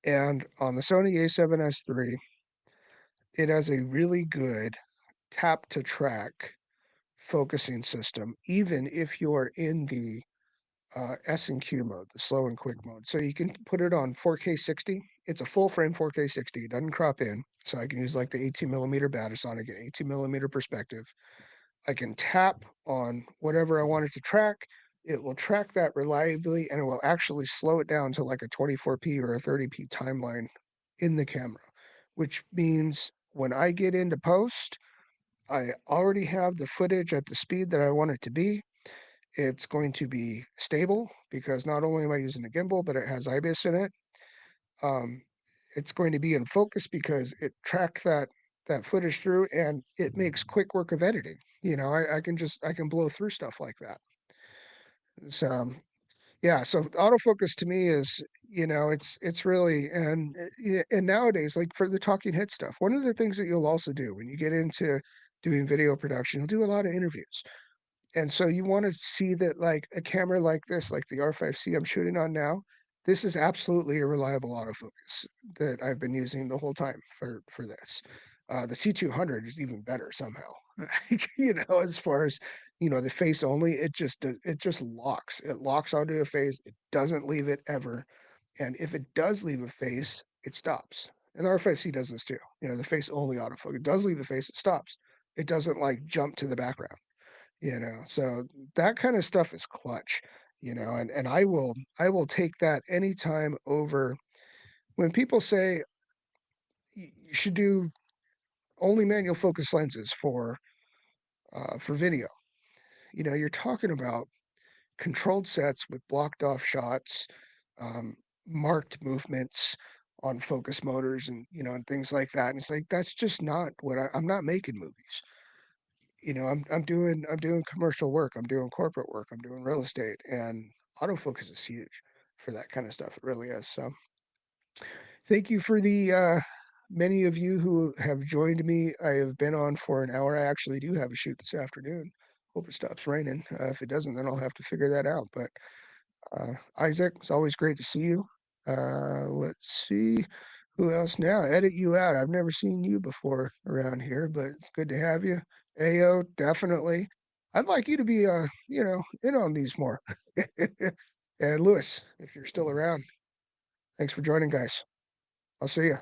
And on the Sony A7S III, it has a really good tap to track focusing system, even if you're in the S&Q mode, the slow and quick mode. So you can put it on 4K 60. It's a full frame 4K 60. It doesn't crop in. So I can use like the 18 millimeter Batasonic at 18 millimeter perspective. I can tap on whatever I want it to track. It will track that reliably, and it will actually slow it down to like a 24p or a 30p timeline in the camera, which means when I get into post, I already have the footage at the speed that I want it to be. It's going to be stable because not only am I using a gimbal, but it has IBIS in it. Um, it's going to be in focus because it tracks that footage through, and it makes quick work of editing. I can blow through stuff like that. So yeah, so autofocus to me is, it's really, and nowadays, like for the talking head stuff, one of the things that you'll also do when you get into doing video production, you'll do a lot of interviews. And so you want to see that like a camera like this, like the R5C I'm shooting on now, this is absolutely a reliable autofocus that I've been using the whole time for this. The C200 is even better somehow. As far as the face only, it just locks. It locks onto a face. It doesn't leave it ever. And if it does leave a face, it stops. And the R5C does this too. The face only autofocus. It does leave the face, it stops. it doesn't like jump to the background, so that kind of stuff is clutch, and I will take that anytime over when people say you should do only manual focus lenses for video. You're talking about controlled sets with blocked off shots, um, marked movements on focus motors and things like that. And it's like that's just not what I'm not making movies. I'm doing commercial work, I'm doing corporate work, I'm doing real estate, and autofocus is huge for that kind of stuff. It really is. So thank you for the many of you who have joined me. I have been on for an hour. I actually do have a shoot this afternoon. Hope it stops raining. If it doesn't, then I'll have to figure that out. But Isaac, it's always great to see you. Let's see who else now. Edit you out. I've never seen you before around here, but it's good to have you. Ao, definitely. I'd like you to be, in on these more. And Lewis, if you're still around, thanks for joining, guys. I'll see you.